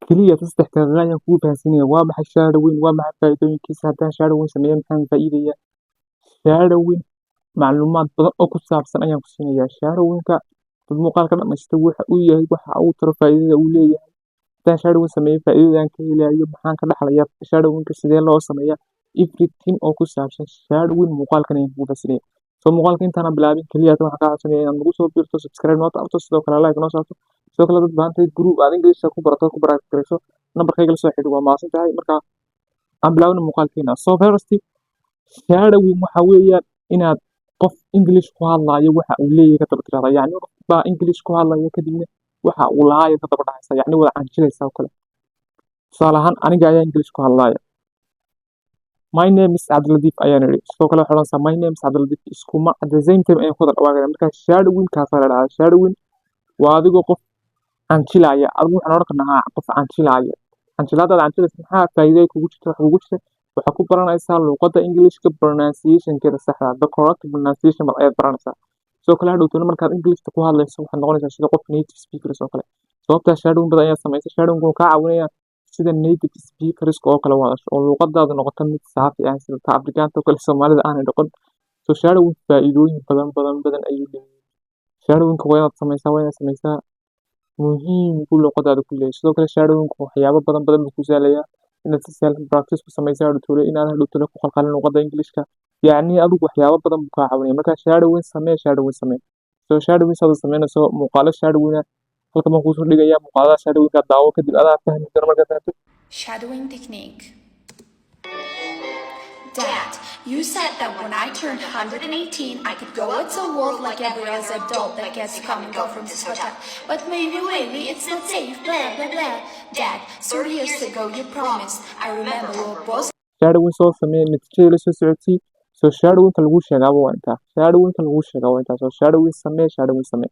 keliya saddex daqiiqo ayaan kugu fahansiinaya waa maxay shadowing, waa maxay faa'iidooyinkiisa, haddaan shadowing sameeyo maxaan faa'iidaya. Shadowing macluumaad badan oo ku saabsan ayaan ku siinayaa. Shadowing-ka dad muuqaalka dhammaysta waxa uu yahay, waxa uu taro, faa'iidada uu leeyahay. Haddaan shadowing sameeyo faa'iidada aan ka helayo, maxaan ka dhaxlayaa, shadowing-ka sidee loo sameeyaa, everything oo ku saabsan shadowing muuqaalkan ayaan kugu faahfaahinaya. Muuqaalka intaan bilaabin kaliya waxaan kaa codsanaya inaad nagu soo biirto, subscribe noo taabto, sidoo kale like noo saarto, sidoo kale dad baahantay group aad English ku barato ku baraarugayso nambarkayga la soo xidhiidh. Waa mahadsantahay. Marka aan bilaabno muuqaalkeena. First shadowing waxa weeyaan inaad qof English ku hadlayo waxa uu leeyahay ka daba tiraahdo, yacni qof baa English ku hadlaya kadibna waxa uu lahayo ka daba dhacaysa, yacni wada canjilaysa oo kale. Tusaale ahaan aniga ayaa English ku hadlaya. My name is Abdulatif ayaan idhi, sidoo kale waxaan odhanaysaa my name is Abdulatif, iskuma at the same time ayaan ku wada dhawaaqaya. Marka shadowing kaasa la dhahaa. Shadowing waa adigoo qof canjilaya, adigu waxaan odhan karnaa qof canjilaya. Canjilaadaada canjilaysa maxaa faa'iido kugu jirta, wax kugu jirta waxaa ku baranaysaa luqadda Englishka pronunciation-keeda saxda ah, the correct pronunciation ayaad baranaysaa. Sidoo kale hadhowtana markaad Englishka ku hadlayso waxaad noqonaysaa sida qof native speakers oo kale. Sababtaa shadowing badan ayaa samaysa. Shadowing wuxuu kaa caawinayaa sida native speakers oo kale u hadasho, oo luqadaadu noqoto mid saafi ah sida ta Afrikaanka oo kale, Soomaalida aanay noqon. So shadowing faa'iidooyin badan ayuu leeyahay. Shadowing-ka waa inaad samaysaa muhiim buu luqadaada ku leeyahay. Sidoo kale shadowing-ku waxyaabo badan buu ku sahlayaa inaad si sahlan practice ku samayso hadhowtole, inaad hadhowtole ku qalqalin luqadda Englishka, yacni adigu waxyaabo badan buu kaa caawinaya. Marka shadowing samee. So shadowing saad u samaynayso muuqaalo shadowing ah halkan baan kuusoo dhigayaa. Muuqaalada shadowing-ka daawo kadib adaa fahmi doona markaad fahanto. Shadowing technique. Dad, you said that when I turned 118, I could go out to the world like every other adult that gets to come and go from this hotel. But maybe it's not safe, blah, blah, blah. Dad, 30 years ago you promised. I remember we were both... Shadowing soo samee, natiijada la soo socodsii. So shadowing-ka lagu sheegaa waa intaa. So shadowing samee.